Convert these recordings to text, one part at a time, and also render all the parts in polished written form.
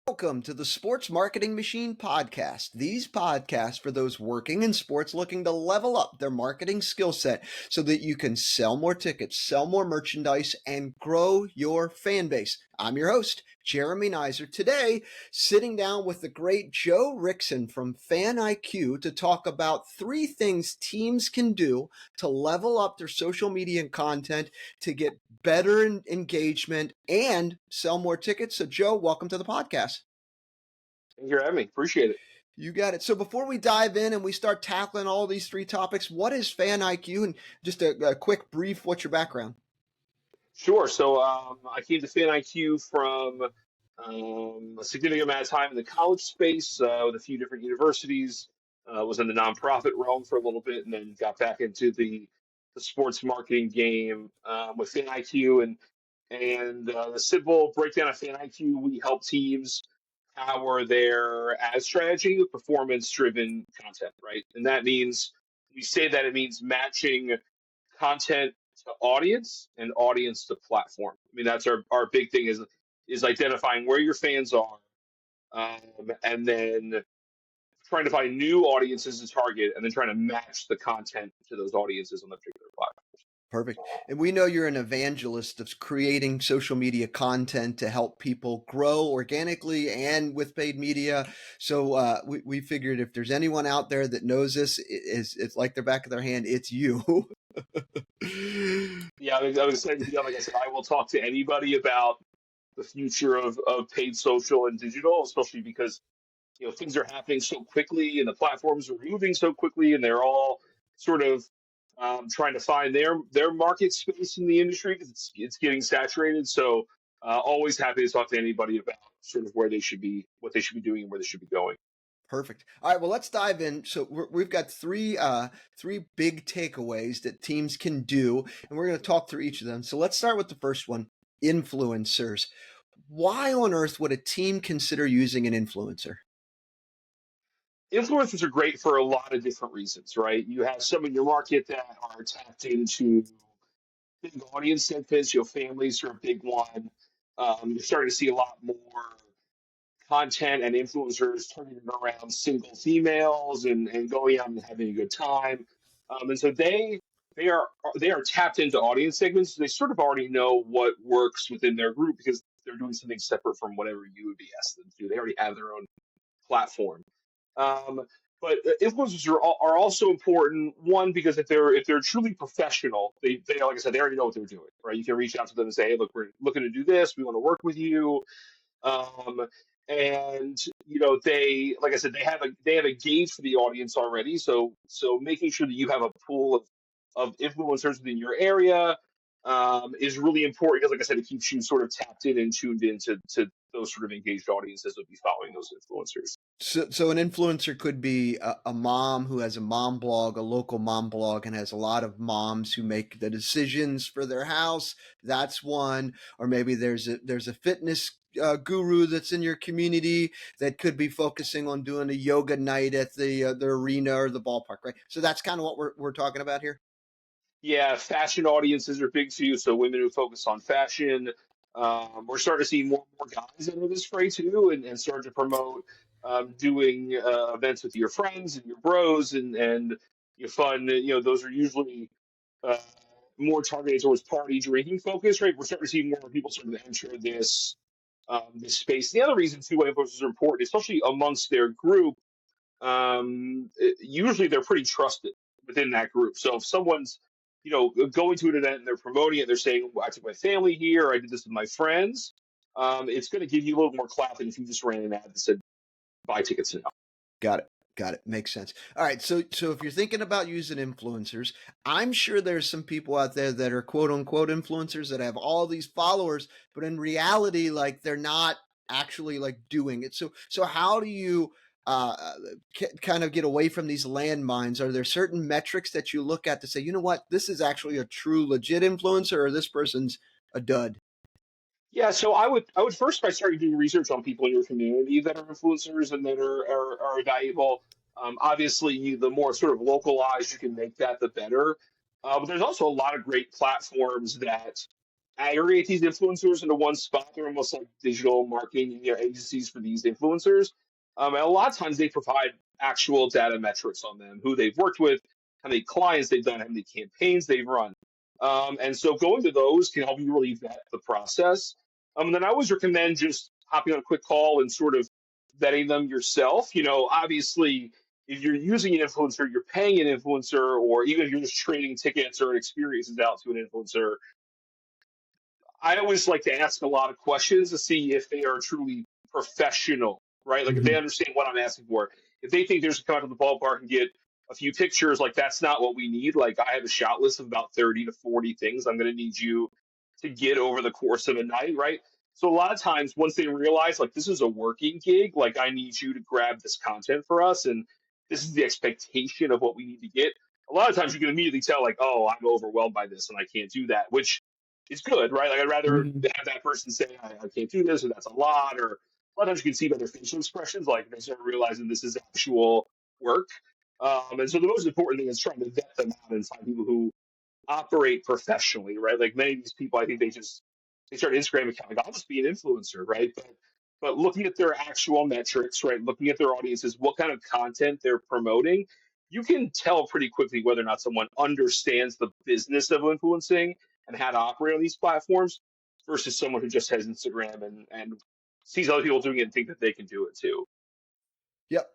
Welcome to the Sports Marketing Machine podcast. These podcasts for those working in sports looking to level up their marketing skill set so that you can sell more tickets, sell more merchandise, and grow your fan base. I'm your host, Jeremy Nizer. Today, sitting down with the great Joe Rixon from FanIQ to talk about 3 things teams can do to level up their social media and content to get better engagement and sell more tickets. So, Joe, welcome to the podcast. Thank you for having me. Appreciate it. You got it. So before we dive in and we start tackling all these 3 topics, what is FanIQ? And just a quick brief, what's your background? Sure. So I came to FanIQ from a significant amount of time in the college space with a few different universities. Was in the nonprofit realm for a little bit, and then got back into the sports marketing game with FanIQ. And the simple breakdown of FanIQ, we help teams power their ad strategy with performance-driven content, right? And that means we say that it means matching content to audience and audience to platform. I mean, that's our big thing is identifying where your fans are, and then trying to find new audiences to target, and then trying to match the content to those audiences on the particular platform. Perfect. And we know you're an evangelist of creating social media content to help people grow organically and with paid media. So we figured if there's anyone out there that knows this, it's like the back of their hand, it's you. Yeah, I was saying, like I said, I will talk to anybody about the future of paid social and digital, especially because things are happening so quickly and the platforms are moving so quickly, and they're all sort of trying to find their market space in the industry because it's getting saturated. So always happy to talk to anybody about sort of where they should be, what they should be doing, and where they should be going. Perfect. All right. Well, let's dive in. So we've got three big takeaways that teams can do, and we're going to talk through each of them. So let's start with the first one: influencers. Why on earth would a team consider using an influencer? Influencers are great for a lot of different reasons, right? You have some in your market that are tapped into big audience segments. Families are a big one. You're starting to see a lot more content and influencers turning it around single females and going out and having a good time. And so they are they are tapped into audience segments. They sort of already know what works within their group because they're doing something separate from whatever you would be asking them to do. They already have their own platform. Um, but influencers are also important. One, because if they're truly professional, they like I said, they already know what they're doing, right? You can reach out to them and say, hey, look, we're looking to do this. We want to work with you. Um, and they, like I said, they have a gauge for the audience already. So making sure that you have a pool of influencers within your area is really important because, like I said, it keeps you sort of tapped in and tuned into to those sort of engaged audiences that will be following those influencers. So an influencer could be a mom who has a mom blog, a local mom blog, and has a lot of moms who make the decisions for their house. That's one. Or maybe there's a fitness guru that's in your community that could be focusing on doing a yoga night at the arena or the ballpark, right? So that's kind of what we're talking about here. Yeah, fashion audiences are big too. So women who focus on fashion. We're starting to see more and more guys enter this fray too, and start to promote doing events with your friends and your bros and your fun. Those are usually uh, more targeted towards party drinking focus, right? We're starting to see more people sort of enter this space. The other reason too why influencers are important, especially amongst their group, usually they're pretty trusted within that group. So if someone's going to an event and they're promoting it, they're saying, well, I took my family here, I did this with my friends. It's going to give you a little more clout than if you just ran an ad that said buy tickets now. Got it. Got it. Makes sense. All right. So if you're thinking about using influencers, I'm sure there's some people out there that are quote unquote influencers that have all these followers, but in reality, like they're not actually like doing it. So how do you uh, kind of get away from these landmines? Are there certain metrics that you look at to say, you know what, this is actually a true legit influencer, or this person's a dud? Yeah, so I would first by starting doing research on people in your community that are influencers and that are valuable. Obviously, the more sort of localized you can make that, the better. But there's also a lot of great platforms that aggregate these influencers into one spot. They're almost like digital marketing, agencies for these influencers. And a lot of times they provide actual data metrics on them, who they've worked with, how many clients they've done, how many campaigns they've run. And so going to those can help you really vet the process. And then I always recommend just hopping on a quick call and sort of vetting them yourself. Obviously, if you're using an influencer, you're paying an influencer, or even if you're just trading tickets or experiences out to an influencer, I always like to ask a lot of questions to see if they are truly professional, right? Like if they Mhm. understand what I'm asking for. If they think there's a come out to the ballpark and get a few pictures, like that's not what we need. Like I have a shot list of about 30 to 40 things I'm going to need you to get over the course of a night, right? So a lot of times once they realize like this is a working gig, like I need you to grab this content for us and this is the expectation of what we need to get. A lot of times you can immediately tell like, oh, I'm overwhelmed by this and I can't do that, which is good, right? Like I'd rather Mhm. have that person say I can't do this or that's a lot, or a lot of times you can see by their facial expressions, like they start realizing this is actual work. And so the most important thing is trying to vet them out and find people who operate professionally, right? Like many of these people, I think they start an Instagram account like I'll just be an influencer, right? But looking at their actual metrics, right? Looking at their audiences, what kind of content they're promoting, you can tell pretty quickly whether or not someone understands the business of influencing and how to operate on these platforms versus someone who just has Instagram and sees other people doing it and think that they can do it too. Yep.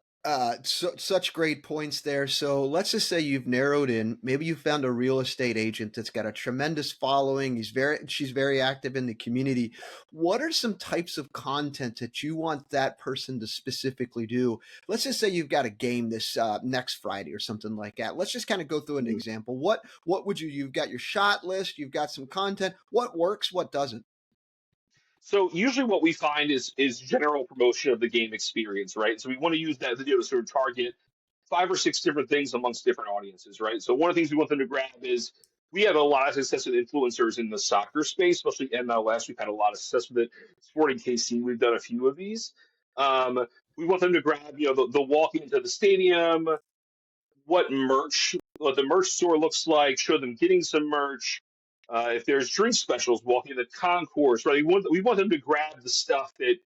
Such great points there. So let's just say you've narrowed in. Maybe you found a real estate agent that's got a tremendous following. She's very active in the community. What are some types of content that you want that person to specifically do? Let's just say you've got a game this next Friday or something like that. Let's just kind of go through an example. What would you? You've got your shot list. You've got some content. What works? What doesn't? So usually what we find is general promotion of the game experience, right? So we want to use that video to sort of target 5 or 6 different things amongst different audiences, right? So one of the things we want them to grab is we have a lot of success with influencers in the soccer space, especially MLS. We've had a lot of success with it. Sporting KC, we've done a few of these. Um, we want them to grab, the walking into the stadium, what the merch store looks like, show them getting some merch. If there's drink specials, walking the concourse, right? We want them to grab the stuff that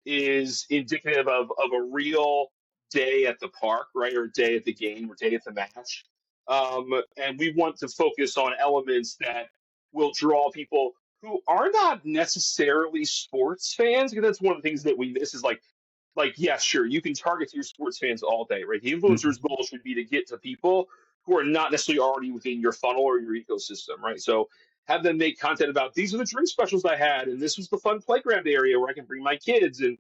is indicative of a real day at the park, right, or day at the game, or day at the match. And we want to focus on elements that will draw people who are not necessarily sports fans, because that's one of the things that we miss is like, yeah, sure, you can target your sports fans all day, right? The influencer's Mhm. goal should be to get to people who are not necessarily already within your funnel or your ecosystem, right? So have them make content about these are the drink specials I had, and this was the fun playground area where I can bring my kids, and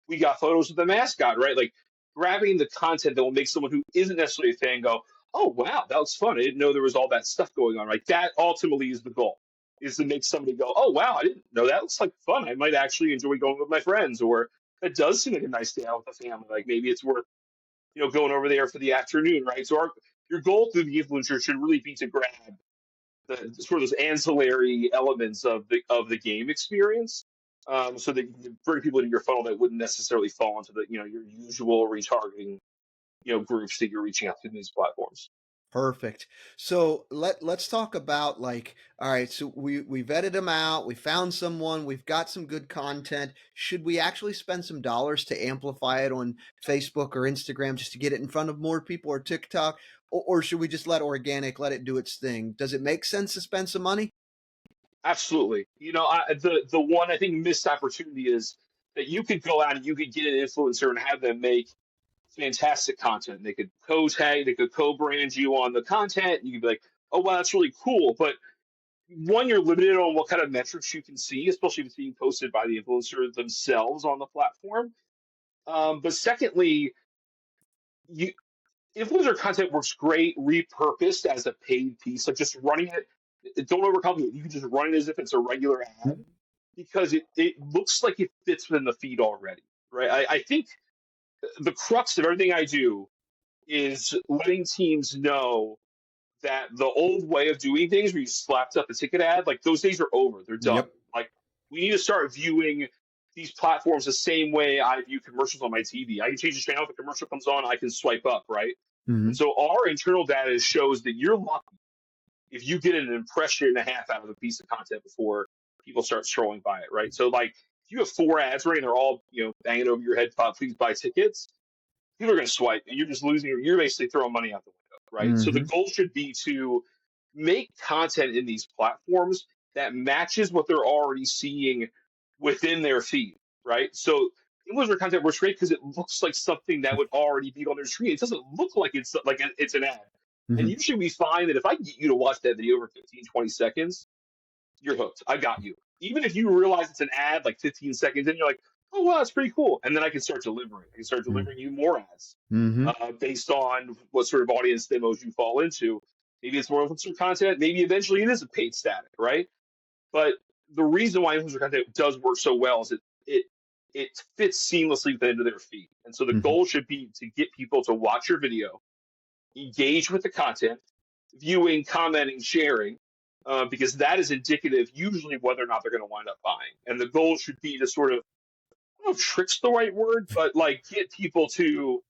we got photos of the mascot, right? Like grabbing the content that will make someone who isn't necessarily a fan go, oh wow, that was fun. I didn't know there was all that stuff going on, right? That ultimately is the goal, is to make somebody go, oh wow, I didn't know that. Looks like fun. I might actually enjoy going with my friends, or that does seem like a nice day out with the family. Like maybe it's worth going over there for the afternoon, right? So your goal through the influencer should really be to grab the sort of those ancillary elements of the game experience, so that you can bring people into your funnel that wouldn't necessarily fall into the your usual retargeting groups that you're reaching out to in these platforms. Perfect. So let's talk about like, all right, so we vetted them out, we found someone, we've got some good content. Should we actually spend some dollars to amplify it on Facebook or Instagram just to get it in front of more people or TikTok? Or should we just let it do its thing? Does it make sense to spend some money? Absolutely. The one I think missed opportunity is that you could go out and you could get an influencer and have them make fantastic content. They could co-tag, they could co-brand you on the content. You could be like, oh wow, that's really cool. But one, you're limited on what kind of metrics you can see, especially if it's being posted by the influencer themselves on the platform. But secondly, you influencer content works great repurposed as a paid piece, like just running it. Don't overcomplicate it. You can just run it as if it's a regular ad because it looks like it fits within the feed already, right? I think the crux of everything I do is letting teams know that the old way of doing things where you slapped up a ticket ad, like those days are over. They're done. Yep. Like we need to start viewing these platforms the same way I view commercials on my TV. I can change the channel if a commercial comes on, I can swipe up, right? And Mhm. so our internal data shows that you're lucky if you get an impression and a half out of a piece of content before people start scrolling by it, right? So like if you have four ads running, they're all banging over your head, please buy tickets. People are going to swipe, and you're just losing. You're basically throwing money out the window, right? So the Mm-hmm. goal should be to make content in these platforms that matches what they're already seeing within their feed, right? So influencer content works great because it looks like something that would already be on their screen. It doesn't look like it's an ad. And Mm-hmm. usually we find that if I get you to watch that video for 15, 20 seconds, you're hooked. I got you. Even if you realize it's an ad like 15 seconds in, you're like, oh, wow, that's pretty cool. And then I can start delivering. I can start delivering you more ads Mm-hmm. based on what sort of audience demos you fall into. Maybe it's more influencer content. Maybe eventually it is a paid static, right? But the reason why influencer content does work so well is it fits seamlessly into their feed. And so the Mm-hmm. goal should be to get people to watch your video, engage with the content, viewing, commenting, sharing, because that is indicative usually whether or not they're going to wind up buying. And the goal should be to sort of, I don't know if trick's the right word, but like get people to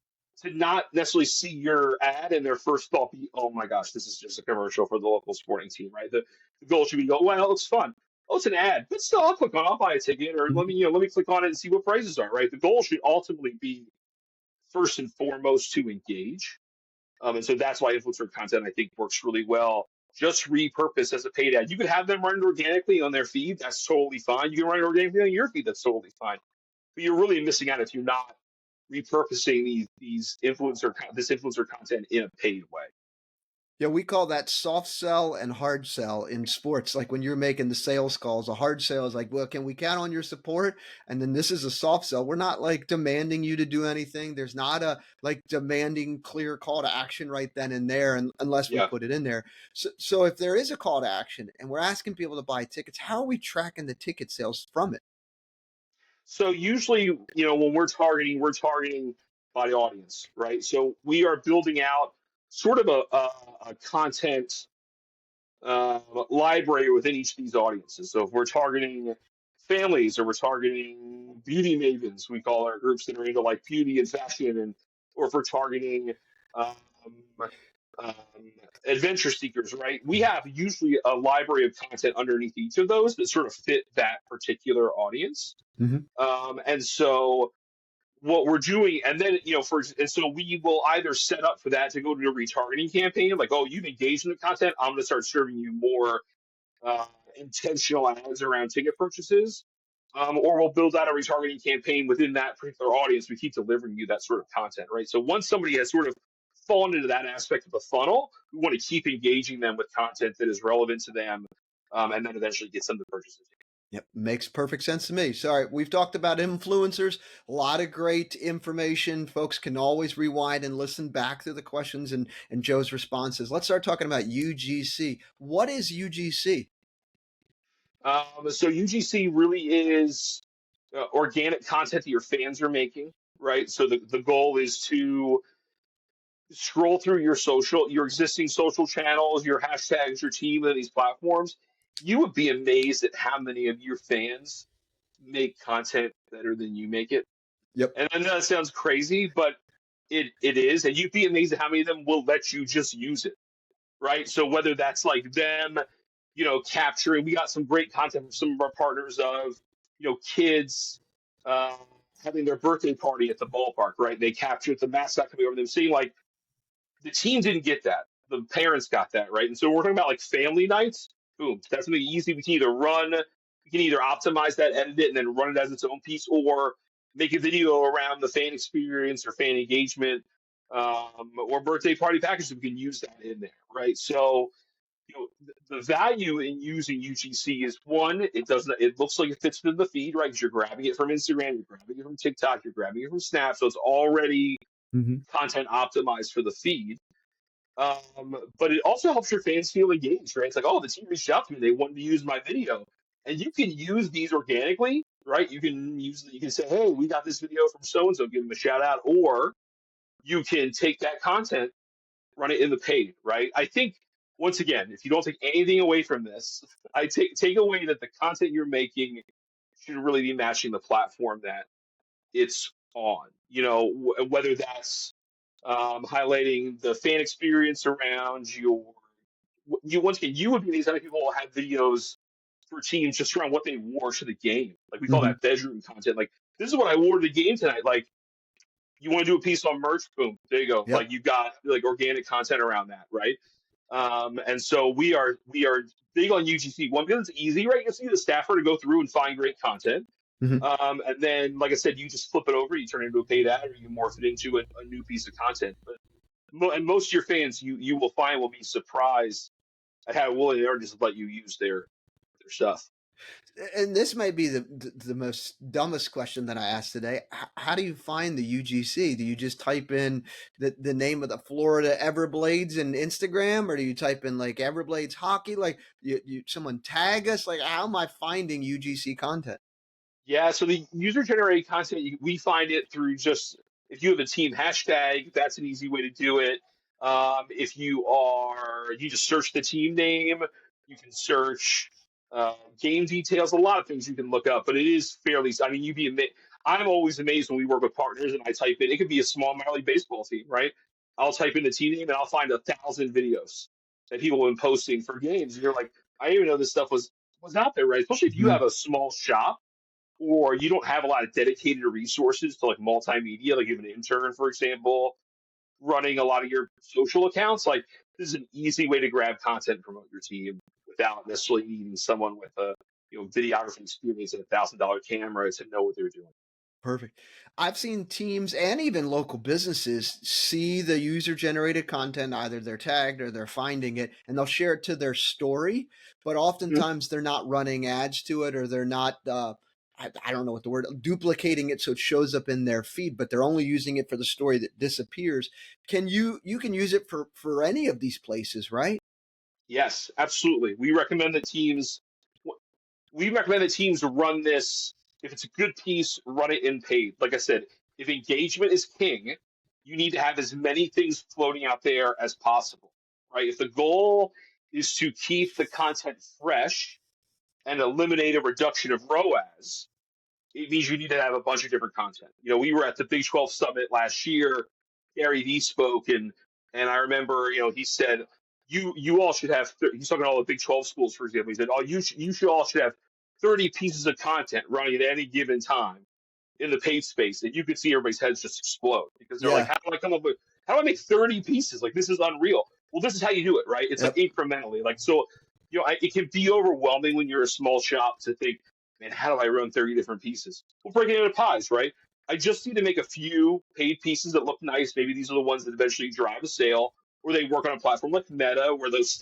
not necessarily see your ad and their first thought be, oh my gosh, this is just a commercial for the local sporting team, right? The goal should be go, well, it looks fun. Oh, it's an ad, but still, I'll click on, it, I'll buy a ticket, or Mm-hmm. let me click on it and see what prices are, right? The goal should ultimately be first and foremost to engage, and so that's why influencer content I think works really well. Just repurpose as a paid ad. You could have them run it organically on their feed. That's totally fine. You can run it organically on your feed. That's totally fine. But you're really missing out if you're not repurposing this influencer content in a paid way. Yeah, we call that soft sell and hard sell in sports. Like when you're making the sales calls, a hard sell is like, well, can we count on your support? And then this is a soft sell. We're not like demanding you to do anything. There's not a like demanding clear call to action right then and there, unless we Yeah. put it in there. So if there is a call to action and we're asking people to buy tickets, how are we tracking the ticket sales from it? So usually, when we're targeting by audience, right? So we are building out sort of a content library within each of these audiences. So if we're targeting families or we're targeting beauty mavens, we call our groups that are into like beauty and fashion, and or if we're targeting um, um, adventure seekers, right? We have usually a library of content underneath each of those that sort of fit that particular audience. Mm-hmm. And so what we're doing, and then and so we will either set up for that to go to a retargeting campaign, like, oh, you've engaged in the content, I'm going to start serving you more uh, intentional ads around ticket purchases, or we'll build out a retargeting campaign within that particular audience. We keep delivering you that sort of content, right? So once somebody has sort of fallen into that aspect of the funnel, we want to keep engaging them with content that is relevant to them, and then eventually get some of the purchases. Yep, makes perfect sense to me. So, all right, we've talked about influencers, a lot of great information. Folks can always rewind and listen back to the questions and Joe's responses. Let's start talking about UGC. What is UGC? So UGC really is organic content that your fans are making, right? So the goal is to scroll through your existing social channels, your hashtags, your team, and these platforms. You would be amazed at how many of your fans make content better than you make it. Yep. And I know that sounds crazy, but it is. And you'd be amazed at how many of them will let you just use it, right? So whether that's like them, capturing, we got some great content from some of our partners of, kids uh, having their birthday party at the ballpark, right? They captured the mascot coming over them, seeing like the team didn't get that. The parents got that, right? And so we're talking about like family nights. Boom. That's something easy. We can either optimize that, edit it, and then run it as its own piece, or make a video around the fan experience or fan engagement, or birthday party package. We can use that in there, right? So, the value in using UGC is one, it looks like it fits into the feed, right? Because you're grabbing it from Instagram, you're grabbing it from TikTok, you're grabbing it from Snap. So it's already Mm-hmm. content optimized for the feed. But it also helps your fans feel engaged, right? It's like, oh, the team reached out to me, they wanted to use my video, and you can use these organically, right? You can say, hey, we got this video from so and so, give them a shout out, or you can take that content, run it in the paid, right? I think once again, if you don't take anything away from this, I take away that the content you're making should really be matching the platform that it's on. Whether that's highlighting the fan experience around you once again, you would be these other people will have videos for teams just around what they wore to the game. Like we call Mhm. that bedroom content. Like this is what I wore to the game tonight. Like you want to do a piece on merch? Boom, there you go. Yep. Like you got like organic content around that, right? And so we are big on UGC. One, because it's easy, right? You just need a staffer to go through and find great content. Mhm. And then, like I said, you just flip it over, you turn it into a paid ad, or you morph it into a new piece of content. But and most of your fans, you will find, will be surprised at how willing they are just to let you use their stuff. And this might be the most dumbest question that I asked today. How do you find the UGC? Do you just type in the name of the Florida Everblades in Instagram, or do you type in like Everblades hockey? Like someone tag us? Like how am I finding UGC content? Yeah, so the user generated content, we find it through just if you have a team hashtag, that's an easy way to do it. If you just search the team name, you can search game details, a lot of things you can look up, but it is fairly, I mean, I'm always amazed when we work with partners and I type in, it could be a small minor league baseball team, right? I'll type in the team name and I'll find 1,000 videos that people have been posting for games. And you're like, I didn't even know this stuff was out there, right? Especially if you Mhm. have a small shop or you don't have a lot of dedicated resources to like multimedia, like you have an intern, for example, running a lot of your social accounts, like this is an easy way to grab content and promote your team without necessarily needing someone with a videography experience and $1,000 camera to know what they're doing. Perfect. I've seen teams and even local businesses see the user generated content, either they're tagged or they're finding it, and they'll share it to their story. But Mhm. oftentimes they're not running ads to it, or they're not, I don't know what the word, duplicating it so it shows up in their feed, but they're only using it for the story that disappears. You can use it for any of these places, right? Yes, absolutely. We recommend that teams run this. If it's a good piece, run it in paid. Like I said, if engagement is king, you need to have as many things floating out there as possible, right? If the goal is to keep the content fresh and eliminate a reduction of ROAS, it means you need to have a bunch of different content. We were at the Big 12 Summit last year. Gary Vee spoke, and I remember, he said, you all should have. He's talking to all the Big 12 schools, for example. He said, oh, you should all should have 30 pieces of content running at any given time in the paid space, and you could see everybody's heads just explode because they're like, Yeah. how do I make 30 pieces? Like this is unreal. Well, this is how you do it, right? It's like Yep. incrementally. Like so, it can be overwhelming when you're a small shop to think, man, how do I run 30 different pieces? We'll break it into pies, right? I just need to make a few paid pieces that look nice. Maybe these are the ones that eventually drive a sale, or they work on a platform like Meta, where those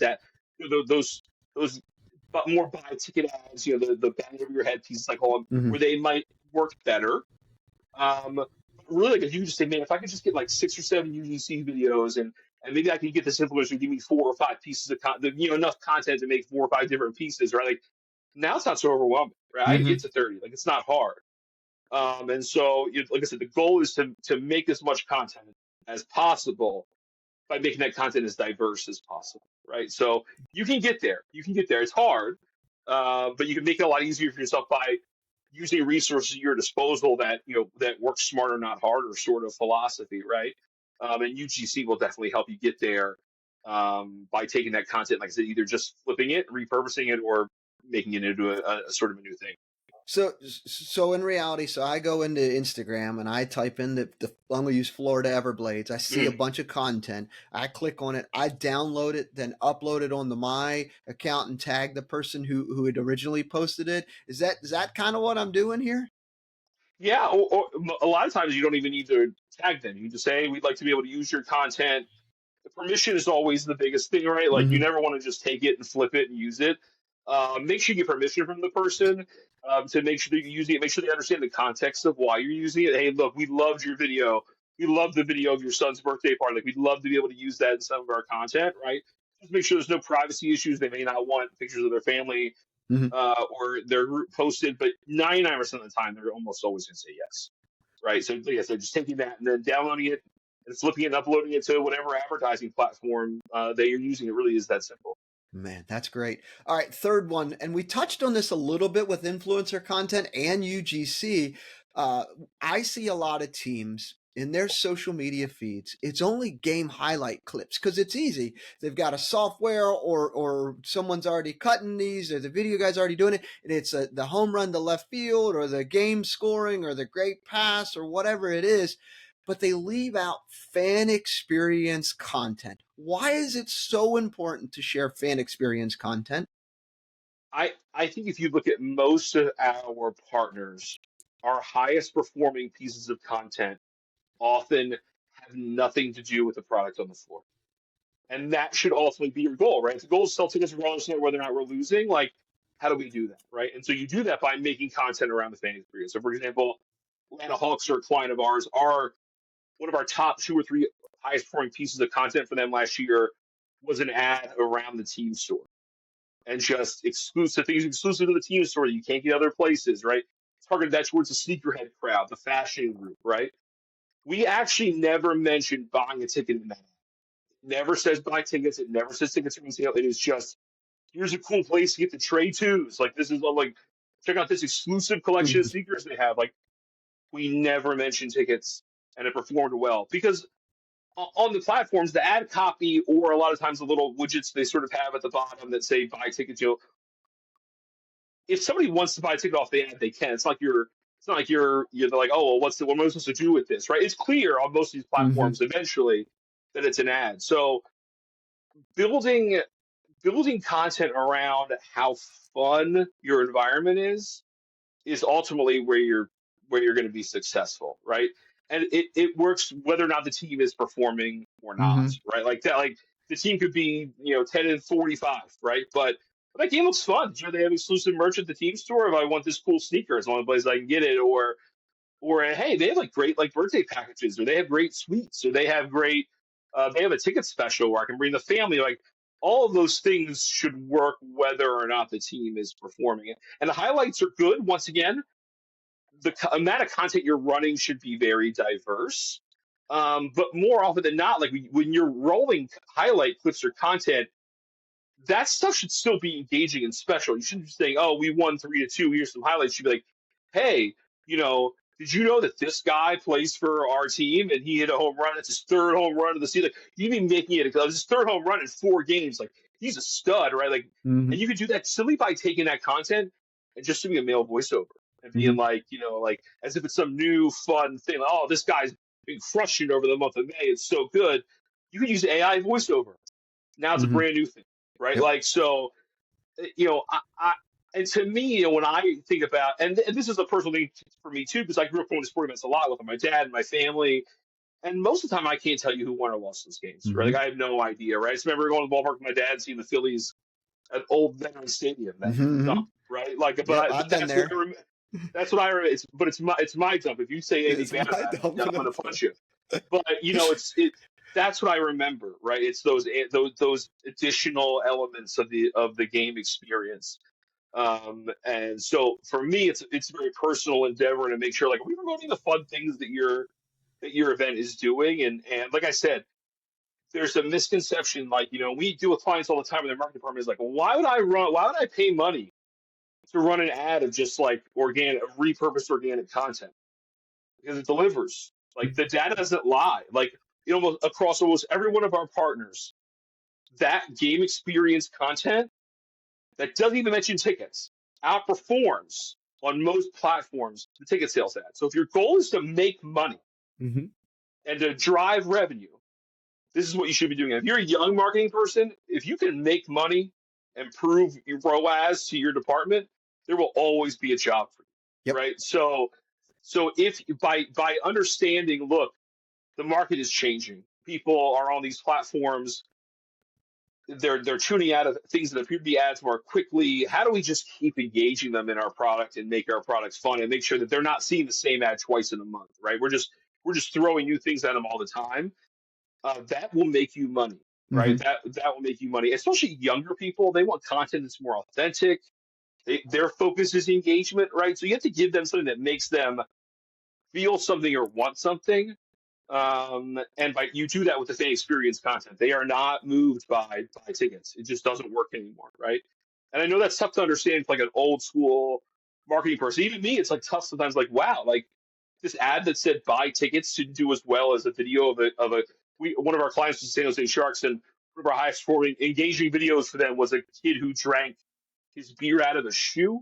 but more buy ticket ads, the bang over your head pieces, like Hmm. where they might work better. But really, like if you just say, man, if I could just get like 6 or 7 UGC videos, and maybe I can get this influencer to give me 4 or 5 pieces of content, enough content to make 4 or 5 different pieces, right? Like now it's not so overwhelming, right? I can get Hmm. to 30, like it's not hard. And so, like I said, the goal is to make as much content as possible by making that content as diverse as possible, right? So you can get there. You can get there. It's hard, but you can make it a lot easier for yourself by using resources at your disposal that work smarter, not harder, sort of philosophy, right? And UGC will definitely help you get there by taking that content, like I said, either just flipping it, repurposing it, or making it into a sort of a new thing. So in reality, so I go into Instagram and I type in I'm gonna use Florida Everblades. I see a Mm. bunch of content. I click on it. I download it, then upload it onto my account and tag the person who had originally posted it. Is that kind of what I'm doing here? Yeah, or a lot of times you don't even need to tag them. You just say, hey, we'd like to be able to use your content. The permission is always the biggest thing, right? Like you Hmm. never want to just take it and flip it and use it. Make sure you get permission from the person to make sure that you're using it. Make sure they understand the context of why you're using it. Hey, look, we loved your video. We loved the video of your son's birthday party. Like we'd love to be able to use that in some of our content, right? Just make sure there's no privacy issues. They may not want pictures of their family Hmm. or their group posted, but 99% of the time they're almost always going to say yes, right? So like I said, just taking that and then downloading it and flipping it and uploading it to whatever advertising platform that you're using. It really is that simple. Man, that's great. All right, third one, and we touched on this a little bit with influencer content and UGC. Uh, I see a lot of teams in their social media feeds, it's only game highlight clips because it's easy. They've got a software or someone's already cutting these, or the video guy's already doing it, and it's the home run to left field or the game scoring or the great pass or whatever it is. But they leave out fan experience content. Why is it so important to share fan experience content? I think if you look at most of our partners, our highest performing pieces of content often have nothing to do with the product on the floor. And that should ultimately be your goal, right? If the goal is to sell tickets regardless of whether or not we're losing, like, how do we do that, right? And so you do that by making content around the fan experience. So, for example, Atlanta Hawks are a client of ours. One of our top two or three highest performing pieces of content for them last year was an ad around the team store and just exclusive things exclusive to the team store that you can't get other places, right? Targeted that towards the sneakerhead crowd, the fashion group, right? We actually never mentioned buying a ticket in that. It never says buy tickets. It never says tickets are on sale. It is just here's a cool place to get the Trey twos. Like this is like check out this exclusive collection of Mhm. sneakers they have. Like we never mentioned tickets, and it performed well because on the platforms, the ad copy or a lot of times the little widgets they sort of have at the bottom that say buy tickets, if somebody wants to buy a ticket off the ad, they can. It's not like you're like, oh well, what am I supposed to do with this, right? It's clear on most of these Mhm. platforms eventually that it's an ad. So building building content around how fun your environment is ultimately where you're going to be successful, right? And it works whether or not the team is performing or not, Mhm. right? Like that, like the team could be 10-45, right? But that game looks fun. Sure, they have exclusive merch at the team store. If I want this cool sneaker, as long as I can get it, or hey, they have like great like birthday packages, or they have great suites, or they have great they have a ticket special where I can bring the family. Like all of those things should work whether or not the team is performing. And the highlights are good. Once again, amount of content you're running should be very diverse. But more often than not, like when you're rolling highlight clips or content, that stuff should still be engaging and special. You shouldn't be saying, "Oh, we won 3-2. Here's some highlights." You should be like, "Hey, did you know that this guy plays for our team and he hit a home run? It's his third home run of the season. Like, you be making it his third home run in 4 games. Like he's a stud, right? Like, and Mhm. you could do that simply by taking that content and just doing a male voiceover and being Mhm. like, like as if it's some new fun thing. Like, oh, this guy's been crushing over the month of May. It's so good. You can use AI voiceover. Now it's a Mhm. brand new thing, right? Yep. Like so, and to me, when I think about, and this is a personal thing for me too, because I grew up going to sporting events a lot with my dad and my family, and most of the time I can't tell you who won or lost those games, right? Like Mhm. I have no idea, right? I just remember going to the ballpark with my dad, seeing the Phillies at Old Veteran Stadium, that dump, Mhm. right? Like, Yep, but I've been that's what there. that's what I remember. It's my dump. If you say anything It's bad my about me, I'm dominant gonna vote. punch you. But that's what I remember, right? It's those additional elements of the game experience. And so for me, it's a very personal endeavor to make sure like are we promoting the fun things that your event is doing. And like I said, there's a misconception like we deal with clients all the time in their marketing department is like, well, why would I pay money to run an ad of just like organic repurposed organic content? Because it delivers. Like the data doesn't lie. Like across almost every one of our partners, that game experience content that doesn't even mention tickets outperforms on most platforms the ticket sales ad. So if your goal is to make money Mhm. and to drive revenue, this is what you should be doing. If you're a young marketing person, if you can make money and prove your ROAS to your department, there will always be a job for you, Yep. right? So if by understanding, look, the market is changing. People are on these platforms. They're tuning out of things that appear to be ads more quickly. How do we just keep engaging them in our product and make our products fun and make sure that they're not seeing the same ad twice in a month, right? We're just throwing new things at them all the time. That will make you money, right? Mhm. That will make you money. Especially younger people, they want content that's more authentic. Their focus is engagement, right? So you have to give them something that makes them feel something or want something. And by you do that with the fan experience content, they are not moved by tickets. It just doesn't work anymore, right? And I know that's tough to understand for like an old school marketing person. Even me, it's like tough sometimes. Like, wow, like this ad that said buy tickets didn't do as well as a video of a one of our clients was San Jose Sharks, and one of our highest performing engaging videos for them was a kid who drank his beer out of a shoe,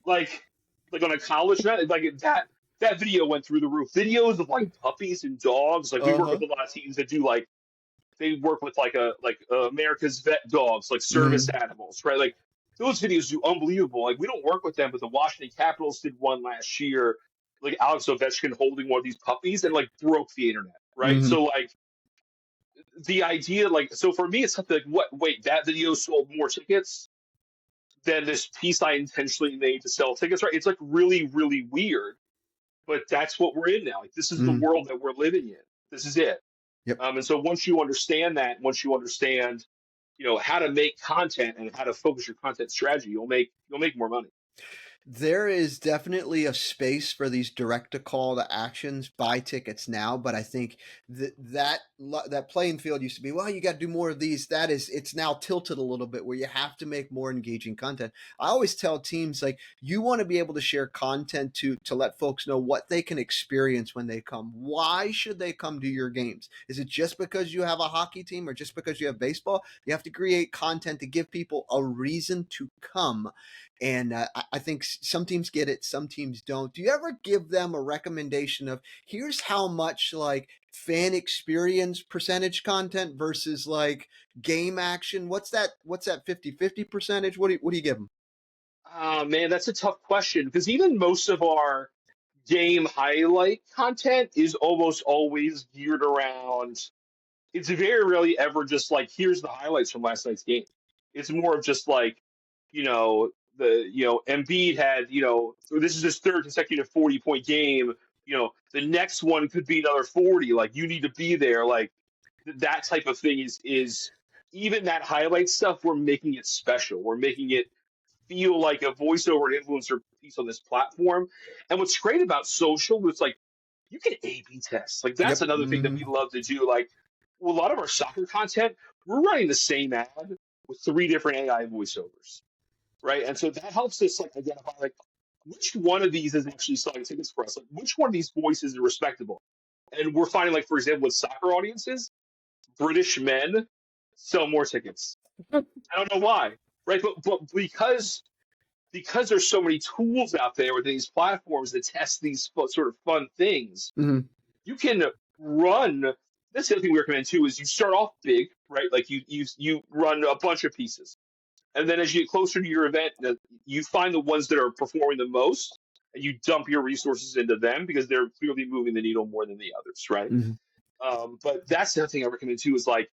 like on a college night. Like that video went through the roof. Videos of like puppies and dogs. Like we work with Uh-huh. a lot of teams that do like they work with like America's Vet Dogs, like service Mhm. animals, right? Like those videos do unbelievable. Like we don't work with them, but the Washington Capitals did one last year, like Alex Ovechkin holding one of these puppies and like broke the internet, right? Mhm. So like the idea, like so for me, it's something like what? Wait, that video sold more tickets than this piece I intentionally made to sell tickets, right? It's like really really weird, but that's what we're in now. Like this is the Mhm. world that we're living in. This is it. Yep. And so once you understand that, once you understand, how to make content and how to focus your content strategy, you'll make more money. There is definitely a space for these direct to call to actions, buy tickets now, but I think that playing field used to be, well, you got to do more of these. It's now tilted a little bit where you have to make more engaging content. I always tell teams like you want to be able to share content to let folks know what they can experience when they come. Why should they come to your games? Is it just because you have a hockey team or just because you have baseball? You have to create content to give people a reason to come, and I think some teams get it, some teams don't. Do you ever give them a recommendation of here's how much like fan experience percentage content versus like game action? What's that 50-50 percentage? What do you give them? Man, that's a tough question because even most of our game highlight content is almost always geared around. It's very rarely ever just like here's the highlights from last night's game. It's more of just like, Embiid had, so this is his third consecutive 40-point game. The next one could be another 40. Like you need to be there. Like that type of thing is even that highlight stuff. We're making it special. We're making it feel like a voiceover and influencer piece on this platform. And what's great about social is like you can A/B test. Like that's Yep. another thing that we love to do. Like a lot of our soccer content, we're running the same ad with three different AI voiceovers, right? And so that helps us like identify like which one of these is actually selling tickets for us. Like which one of these voices is respectable. And we're finding like for example with soccer audiences, British men sell more tickets. I don't know why, right? But because there's so many tools out there with these platforms that test these sort of fun things, Mm-hmm. you can run. That's the other thing we recommend too is you start off big, right? Like you run a bunch of pieces, and then as you get closer to your event, you find the ones that are performing the most, and you dump your resources into them because they're clearly moving the needle more than the others, right? Mm-hmm. But that's the other thing I recommend too is like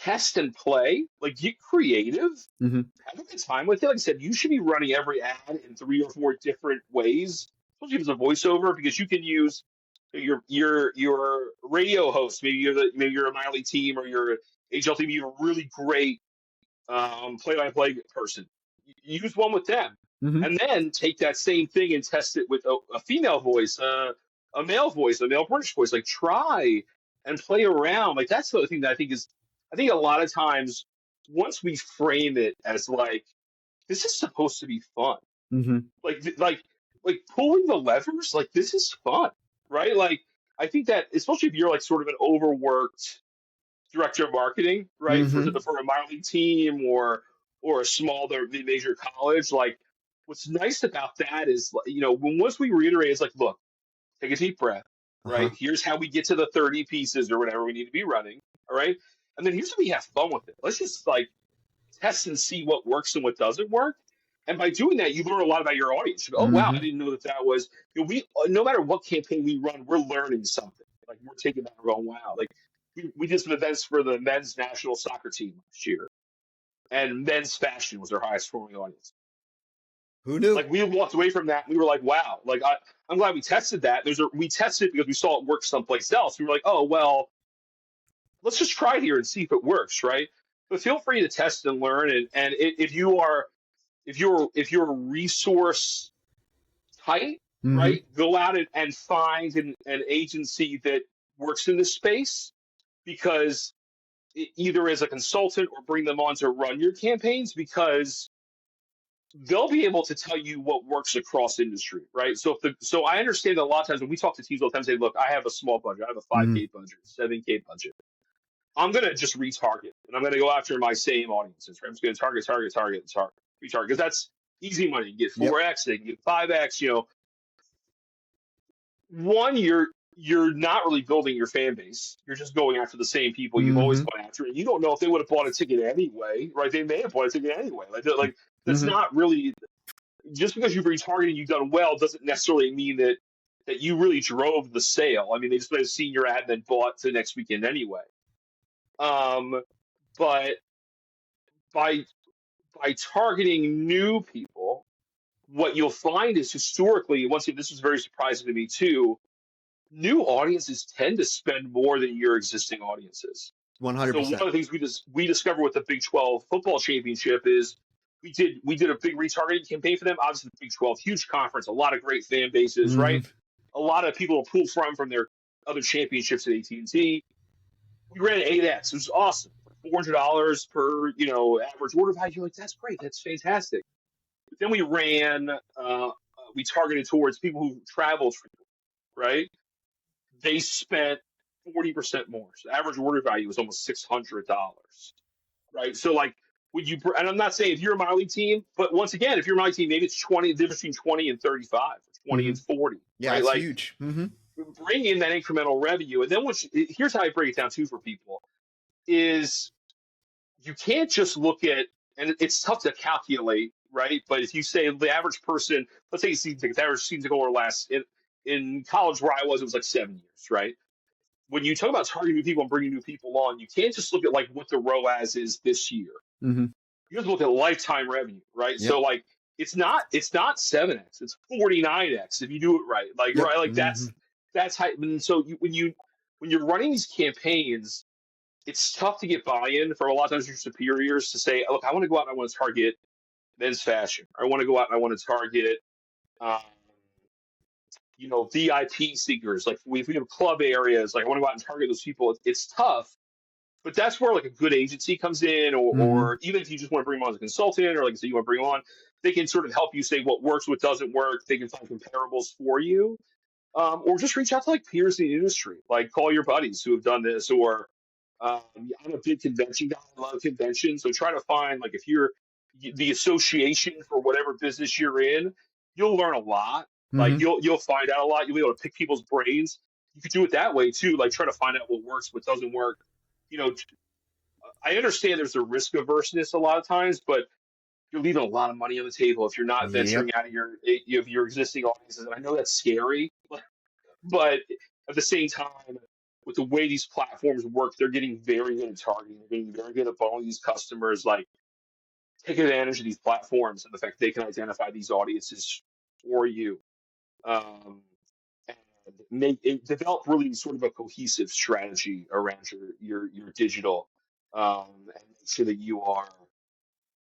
test and play, like get creative, Mm-hmm. have a good time with it. Like I said, you should be running every ad in three or four different ways, especially if it's a voiceover, because you can use your radio host. Maybe you're a minor league team or your HL team. You have a really great play-by-play person. Use one with them, Mm-hmm. and then take that same thing and test it with a female voice, a male voice, a male British voice. Like try and play around. Like that's the other thing that I think is. I think a lot of times once we frame it as like this is supposed to be fun, Mm-hmm. like pulling the levers, like this is fun, right? Like I think that especially if you're like sort of an overworked director of marketing, right, for Mm-hmm. for a minor league team or a small or mid-major college, like what's nice about that is when once we reiterate, it's like, look, take a deep breath, right? Uh-huh. Here's how we get to the 30 pieces or whatever we need to be running, all right? And then here's how we have fun with it. Let's just like test and see what works and what doesn't work. And by doing that, you learn a lot about your audience. You go, oh wow, I Mm-hmm. didn't know that was. We no matter what campaign we run, we're learning something. Like we're taking that and going, wow. Like we did some events for the men's national soccer team last year, and men's fashion was our highest performing audience. Who knew? Like we walked away from that, and we were like, wow. Like I'm glad we tested that. We tested it because we saw it work someplace else. We were like, oh well, let's just try it here and see if it works, right? But feel free to test and learn. And if you are if you're resource tight, Mm-hmm. right, go out and find an agency that works in this space because either as a consultant or bring them on to run your campaigns because they'll be able to tell you what works across industry, right? So I understand that a lot of times when we talk to teams all the time, say, look, I have a small budget, I have a Mhm. 5K budget, 7K budget. I'm gonna just retarget, and I'm gonna go after my same audiences, right? I'm just gonna target, retarget, because that's easy money. You get Yep. 4x, they can get 5x. One, you're not really building your fan base. You're just going after the same people you've always Mhm. gone after, and you don't know if they would have bought a ticket anyway, right? They may have bought a ticket anyway. Like that's Mhm. not really, just because you've retargeted and you've done well doesn't necessarily mean that you really drove the sale. I mean, they just might have seen your ad and then bought to the next weekend anyway. Um, but by by targeting new people, what you'll find is historically, once again, this was very surprising to me too, new audiences tend to spend more than your existing audiences. So one 100%. of the things we discovered with the Big 12 football championship is we did a big retargeting campaign for them. Obviously, the Big 12 huge conference, a lot of great fan bases, right? Mhm. A lot of people pull from their other championships at AT&T. We ran 8x. It was awesome. $400 per average order value. You're like, that's great. That's fantastic. But then we targeted towards people who traveled, right? They spent 40% more. So the average order value was almost $600, right? So like, and I'm not saying if you're a minor league team, but once again, if you're a minor league team, maybe it's 20, the difference between 20 and 35, or 20 and Mhm. 40, Yeah, right? it's Like, huge. Mhm. bring in that incremental revenue. And then here's how I break it down too for people is you can't just look at, and it's tough to calculate, right? But if you say the average person, let's say season tickets, average season ticket holder lasts in college where I was, it was like 7 years, right? When you talk about targeting new people and bringing new people on, you can't just look at like what the ROAS is this year. Mhm. You have to look at lifetime revenue, right? So Yep. like it's not 7x, it's 49x if you do it right. Like Yep. right, like Mhm. that's how. And so when you're running these campaigns, it's tough to get buy-in from a lot of times your superiors to say, look, I want to go out and I want to target men's fashion. Or I want to go out and I want to target, um, VIP seekers. Like if we have club areas, like I want to go out and target those people. It's tough, but that's where like a good agency comes in, Mhm. or even if you just want to bring them on as a consultant, or like I said, you want to bring them on, they can sort of help you say what works, what doesn't work. They can find comparables for you, or just reach out to like peers in the industry, like call your buddies who have done this, or I'm a big convention guy. I love conventions, so try to find like if you're the association for whatever business you're in, you'll learn a lot. Like Mhm. you'll find out a lot. You'll be able to pick people's brains. You could do it that way too. Like try to find out what works, what doesn't work. You know, I understand there's a risk averseness a lot of times, but you're leaving a lot of money on the table if you're not venturing Yep. out of your existing audiences. And I know that's scary, but at the same time, with the way these platforms work, they're getting very good at targeting. They're getting very good at following these customers. Like, take advantage of these platforms and the fact they can identify these audiences for you, um, and develop really sort of a cohesive strategy around your digital, and make sure that you are,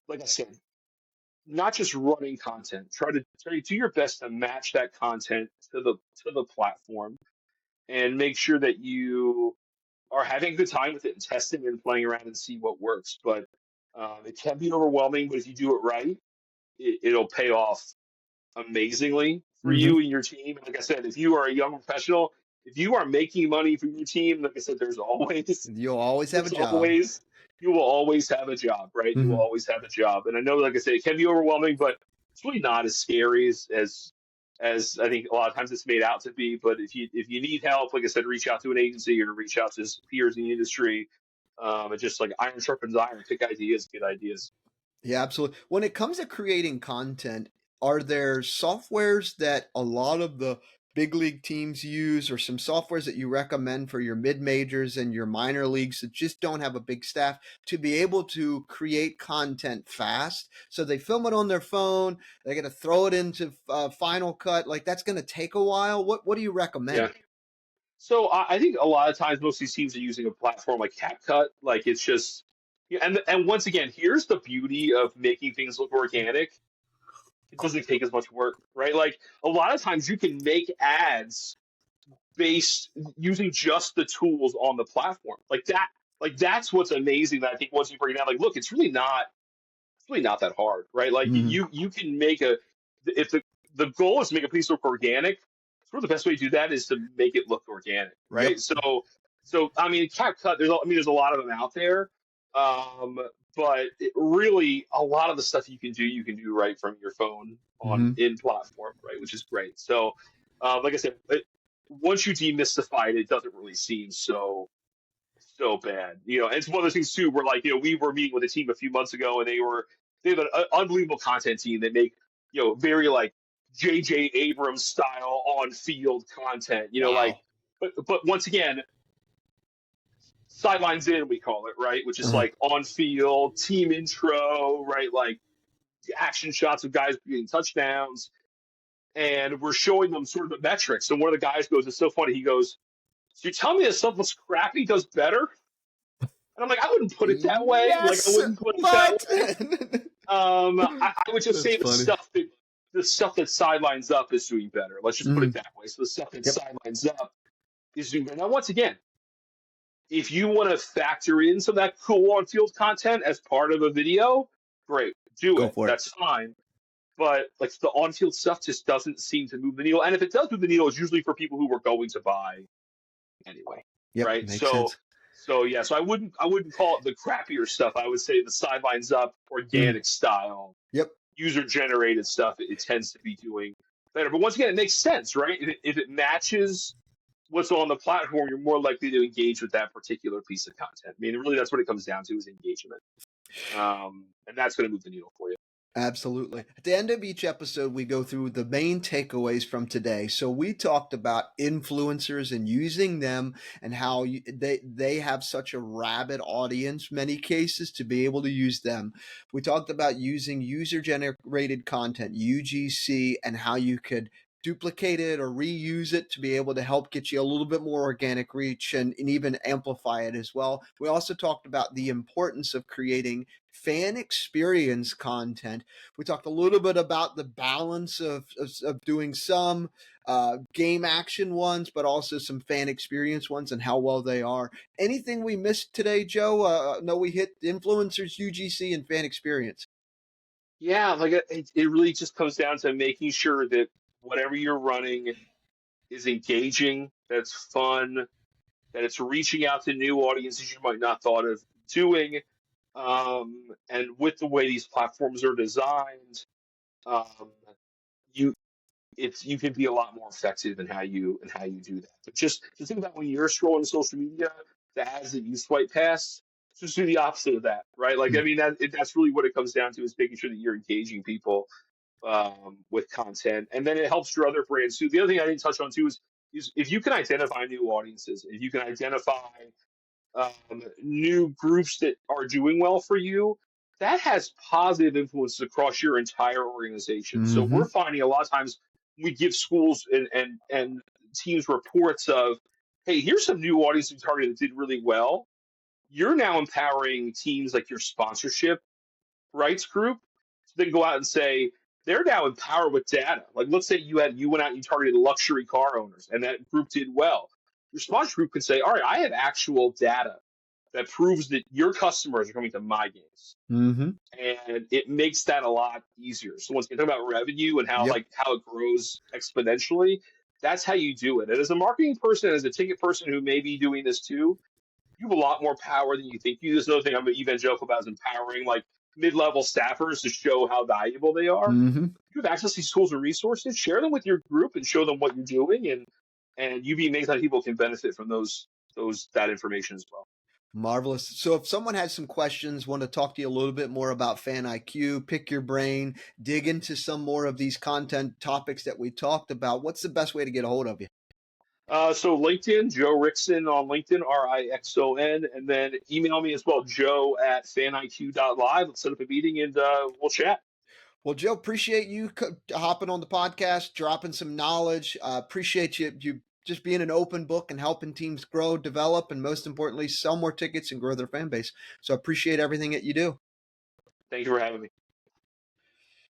like I said, not just running content. Try to do your best to match that content to the platform, and make sure that you are having a good time with it and testing and playing around and see what works. But it can be overwhelming, but if you do it right, it'll pay off amazingly for Mhm. you and your team. And like I said, if you are a young professional, if you are making money for your team, like I said, You'll always have a there's job. always, you will always have a job, right? You will Mhm. always have a job. And I know, like I said, it can be overwhelming, but it's really not as scary as I think a lot of times it's made out to be. But if you need help, like I said, reach out to an agency or reach out to peers in the industry. And just like iron sharpens iron, pick ideas, get ideas. Yeah, absolutely. When it comes to creating content, are there softwares that a lot of the big league teams use, or some softwares that you recommend for your mid majors and your minor leagues that just don't have a big staff to be able to create content fast? So they film it on their phone, they're going to throw it into Final Cut. Like that's going to take a while. What do you Yeah. recommend? So I think a lot of times most of these teams are using a platform like CapCut. Like it's just, yeah, and once again, here's the beauty of making things look organic. It doesn't take as much work, right? Like a lot of times you can make ads based using just the tools on the platform. Like that's what's amazing. That I think once you break it down, like look, it's really not. It's really not that hard, right? Like Mhm. you can make a if the goal is to make a piece look organic, sort of the best way to do that is to make it look organic, right? Yep. So I mean, CapCut. There's a lot of them out there, um, but really a lot of the stuff you can do right from your phone on Mhm. in platform, right, which is great. So, like I said, once you demystify it, it doesn't really seem so bad. And it's one of those things too, where like we were meeting with a team a few months ago, and they have an unbelievable content team that make very like J.J. Abrams style on field content. Like, Wow. but once again, sidelines in we call it, right, which is Uh-huh. like on field team intro, right, like action shots of guys getting touchdowns, and we're showing them sort of the metrics. And one of the guys goes, "It's so funny." He goes, "So you tell me that stuff looks crappy does better?" And I'm like, I wouldn't put it that way. Like, I Yes, wouldn't put it that but way. I would just that's say funny. the stuff that sidelines up is doing better. Let's just put it Mhm. that way. So the stuff that Yep. sidelines up is doing better. Now, once again, if you want to factor in some of that cool on-field content as part of a video, great, do Go it. for it. That's fine. But like the on-field stuff just doesn't seem to move the needle. And if it does move the needle, it's usually for people who were going to buy anyway, Yep, right? makes So sense. so yeah, so I wouldn't call it the crappier stuff. I would say the sidelines up, Mhm. organic style, Yep. user generated stuff. It tends to be doing better. But once again, it makes sense, right? If it matches what's on the platform, you're more likely to engage with that particular piece of content. I mean, really, that's what it comes down to is engagement, and that's going to move the needle for you. Absolutely. At the end of each episode, we go through the main takeaways from today. So we talked about influencers and using them and how they have such a rabid audience, many cases, to be able to use them. We talked about using user generated content, UGC, and how you could duplicate it or reuse it to be able to help get you a little bit more organic reach and even amplify it as well. We also talked about the importance of creating fan experience content. We talked a little bit about the balance of doing some game action ones, but also some fan experience ones and how well they are. Anything we missed today, Joe? No, we hit influencers, UGC, and fan experience. Yeah, like it really just comes down to making sure that whatever you're running is engaging, that's fun, that it's reaching out to new audiences you might not thought of doing. And with the way these platforms are designed, um, you you can be a lot more effective in how you do that. But just think about when you're scrolling social media, the ads that you swipe past, just do the opposite of that, right? Like I Mm. mean that's really what it comes down to is making sure that you're engaging people with content, and then it helps your other brands too. The other thing I didn't touch on too is if you can identify new audiences, if you can identify new groups that are doing well for you, that has positive influences across your entire organization. So we're Hmm. finding a lot of times we give schools and teams reports of, hey, here's some new audience we targeted that did really well. You're now empowering teams like your sponsorship rights group to then go out and say they're now empowered with data. Like let's say you went out and you targeted luxury car owners and that group did well. Your sponsor group could say, all right, I have actual data that proves that your customers are coming to my games. Hmm. And it makes that a lot easier. So once you talk about revenue and Yep. how it grows exponentially, that's how you do it. And as a marketing person, as a ticket person who may be doing this too, you have a lot more power than you think. You This is another thing I'm evangelical about is empowering like mid-level staffers to show how valuable they are. Hmm. You have access to these tools and resources, share them with your group and show them what you're doing, and you'd be amazed how people can benefit from those that information as well. Marvelous. So, if someone has some questions, want to talk to you a little bit more about FanIQ, pick your brain, dig into some more of these content topics that we talked about, what's the best way to get a hold of you? So LinkedIn, Joe Rixon on LinkedIn, Rixon, and then email me as well, Joe at faniq.live. Let's set up a meeting and we'll chat. Well, Joe, appreciate you hopping on the podcast, dropping some knowledge. Appreciate you just being an open book and helping teams grow, develop, and most importantly, sell more tickets and grow their fan base. So, I appreciate everything that you do. Thank you for having me.